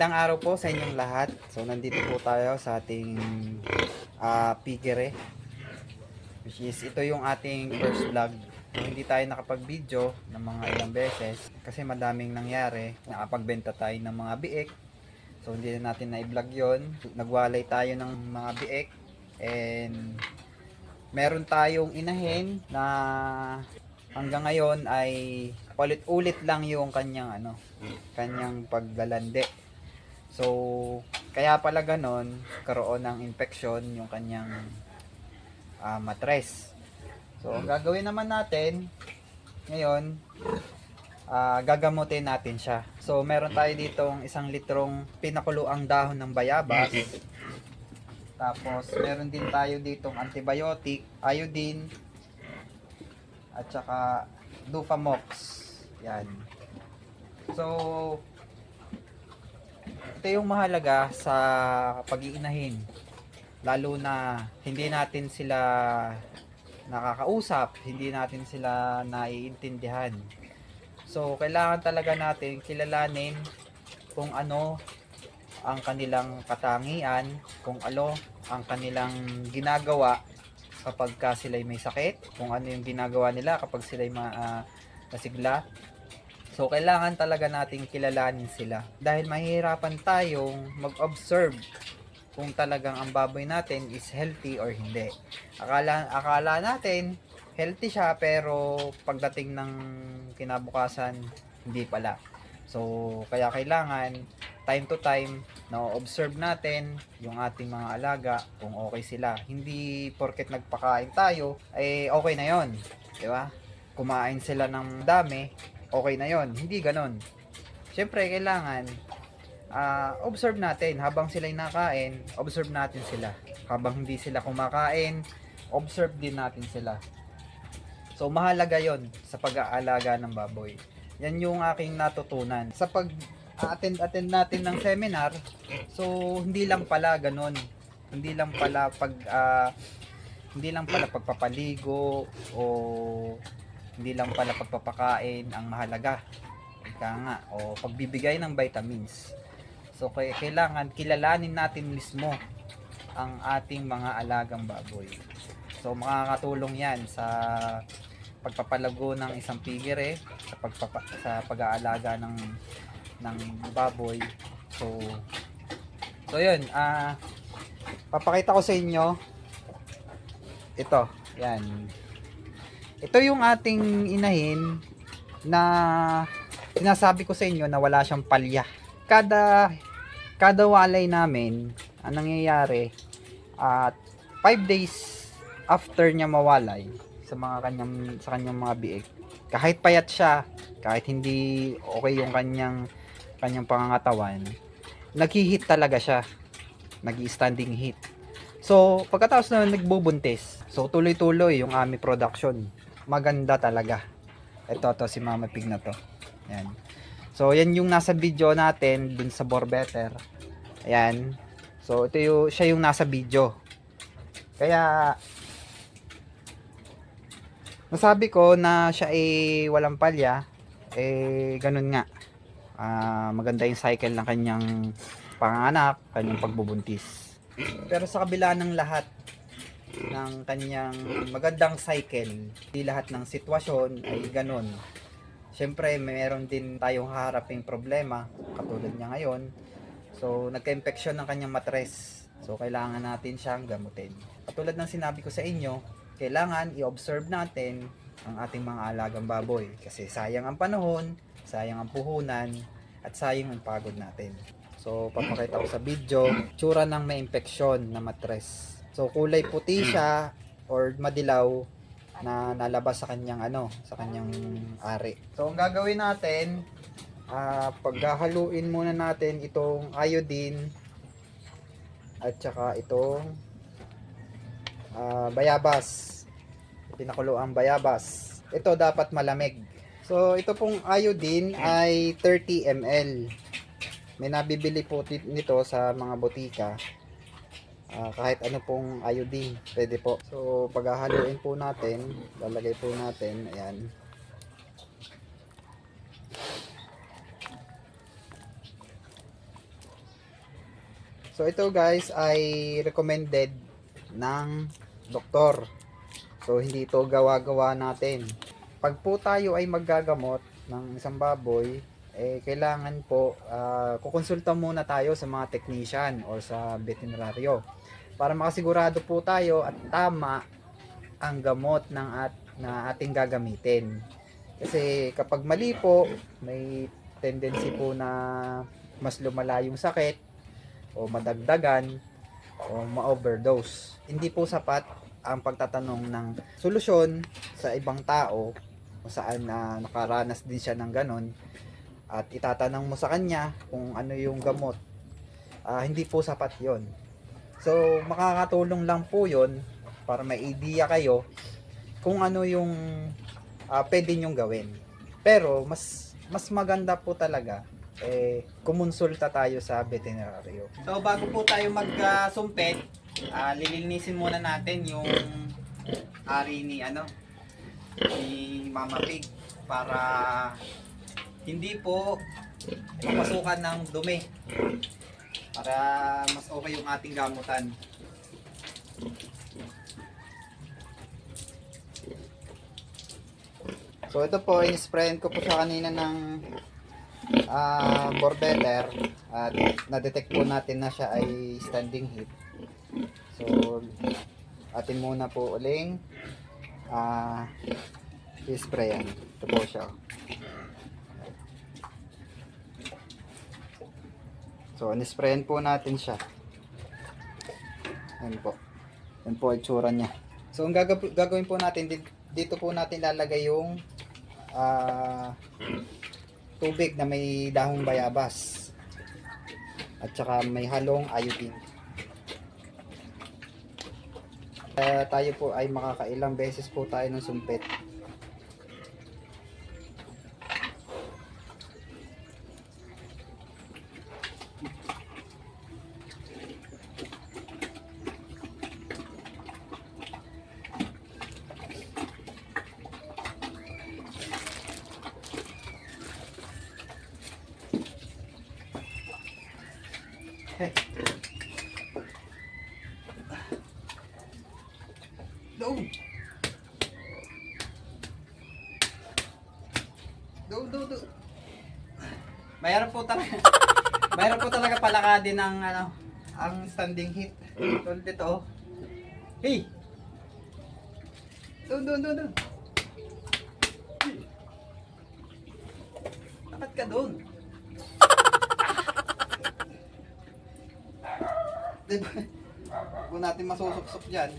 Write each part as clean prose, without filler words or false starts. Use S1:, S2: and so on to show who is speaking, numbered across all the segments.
S1: Magandang araw po sa inyong lahat. So nandito po tayo sa ating piggery, which is ito yung ating first vlog. So, hindi tayo nakapag-video ng mga ilang beses kasi madaming nangyari. Nakapagbenta tayo ng mga biik. So hindi na natin na-vlog yon. Nagwalay tayo ng mga biik and meron tayong inahin na hanggang ngayon ay ulit-ulit lang yung kanyang paglalande. So, kaya pala ganon, karoon ng infection yung kanyang matres. So, ang gagawin naman natin ngayon, gagamutin natin siya. So, meron tayo ditong 1 litrong pinakuluang dahon ng bayabas. Tapos, meron din tayo ditong antibiotic, iodine, at saka Dufamox. Yan. So, ito yung mahalaga sa pag-iinahin, lalo na hindi natin sila nakakausap, hindi natin sila naiintindihan. So kailangan talaga natin kilalanin kung ano ang kanilang katangian, kung ano ang kanilang ginagawa kapag sila'y may sakit, kung ano yung ginagawa nila kapag sila'y masigla. So, kailangan talaga nating kilalanin sila. Dahil mahihirapan tayong mag-observe kung talagang ang baboy natin is healthy or hindi. Akala natin healthy siya, pero pagdating ng kinabukasan, hindi pala. So, kaya kailangan time to time na-observe natin yung ating mga alaga kung okay sila. Hindi porket nagpakain tayo, ay okay na yon, di ba? Kumain sila ng dami, okay na yon. Hindi ganon. Siyempre, kailangan observe natin. Habang sila'y nakain, observe natin sila. Habang hindi sila kumakain, observe din natin sila. So, mahalaga yon sa pag-aalaga ng baboy. Yan yung aking natutunan. Sa pag-attend natin ng seminar, so, hindi lang pala ganon. Hindi lang pala pagpapaligo o hindi lang pala pagpapakain ang mahalaga, ika nga, o pagbibigay ng vitamins. So kailangan kilalanin natin mismo ang ating mga alagang baboy. So makakatulong yan sa pagpapalago ng isang piggery, sa pag-aalaga ng baboy. So yun, papakita ko sa inyo ito, yan. Ito yung ating inahin na sinasabi ko sa inyo na wala siyang palya. Kada walay namin, ang nangyayari at 5 days after niya mawalay sa kanyang mga biik, kahit payat siya, kahit hindi okay yung kanyang pangangatawan, nag-heat talaga siya. Nag-standing heat. So, pagkatapos na nagbubuntis, so tuloy-tuloy yung aming production. Maganda talaga. Ito si Mama Pig na to. Ayan. So, yan yung nasa video natin dun sa Borbetter. Ayan. So, siya yung nasa video. Kaya, nasabi ko na siya ay walang palya, ganun nga. Maganda yung cycle ng kanyang panganak, kanyang pagbubuntis. Pero sa kabila ng lahat ng kanyang magandang cycle, di lahat ng sitwasyon ay ganun. Siyempre, meron din tayong haharaping problema, katulad niya ngayon. So, nagka-infection ng kanyang matres. So, kailangan natin siyang gamutin. Katulad ng sinabi ko sa inyo, kailangan i-observe natin ang ating mga alagang baboy. Kasi sayang ang panahon, sayang ang puhunan, at sayang ang pagod natin. So, papakita ko sa video, tsura ng may infection na matres. So, kulay puti siya or madilaw na nalabas sa kanyang ari. So, ang gagawin natin, paghahaluin muna natin itong iodine at saka itong bayabas. Pinakuluang bayabas. Ito dapat malamig. So, ito pong iodine ay 30 ml. May nabibili po nito sa mga botika. Kahit ano pong iodine, pwede po. So, paghahaluin po natin, lalagay po natin, ayan. So ito guys ay recommended ng doktor. So hindi ito gawa-gawa natin. Pag po tayo ay maggagamot ng isang baboy, kailangan po kukonsulta muna tayo sa mga technician or sa veterinaryo para makasigurado po tayo at tama ang gamot na ating gagamitin. Kasi kapag mali po, may tendency po na mas lumala yung sakit o madagdagan o ma-overdose. Hindi po sapat ang pagtatanong ng solusyon sa ibang tao kung saan nakaranas din siya ng ganon at itatanong mo sa kanya kung ano yung gamot. Hindi po sapat yon. So makakatulong lang po yon para may idea kayo kung ano yung pwede nyong gawin. Pero mas maganda po talaga kumonsulta tayo sa veterinaryo. So bago po tayo magsumpet, lilinisin muna natin yung ari ni Mama Pig para hindi po mapasukan ng dumi, para mas okay yung ating gamutan. So ito po, in-sprayan ko po siya kanina ng borbetter at na-detect po natin na siya ay standing heat. So atin muna po uling i-sprayan. Ito po siya. So in-sprayan po natin siya. Yan po. Yan po ang itsura niya. So ang gagawin po natin, dito po natin lalagay yung tubig na may dahong bayabas at saka may halong iodine. Tayo po ay makakailang beses po tayo ng sumpet. Do. Mayroon po talaga palakadin ng ang standing heat. Tulad dito. Hey. Doon. Dapat ka doon. Diba? Kung natin masusuksok dyan.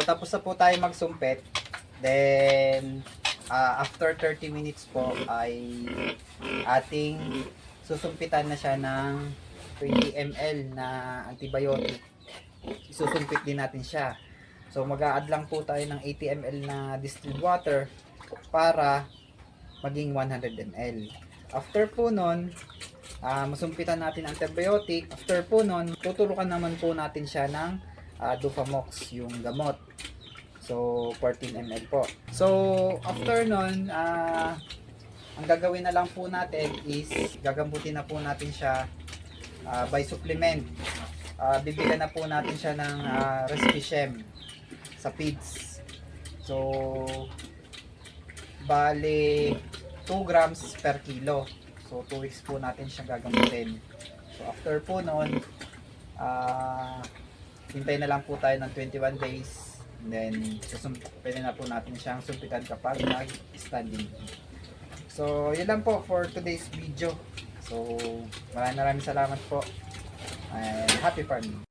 S1: tapos na po tayo magsumpit. Then, after 30 minutes po ay ating susumpitan na siya ng 20 ml na antibiotic. Isusumpit din natin siya. So, mag-a-add lang po tayo ng 80 ml na distilled water para maging 100 ml. After po nun, masumpitan natin ang antibiotic. After po nun, tuturukan naman po natin siya ng Dufamox, yung gamot. So, 14 ml po. So, after nun, ang gagawin na lang po natin is gagambutin na po natin siya by supplement. Bibigyan na po natin siya ng Respicia sa feeds. So, bale 2 grams per kilo. So, 2 weeks po natin siya gagamutin. So, after po nun, hintay na lang po tayo ng 21 days. And then, pwede na po natin siyang sumpitan kapag nag-standing. So, yun lang po for today's video. So, maraming salamat po. And happy farming.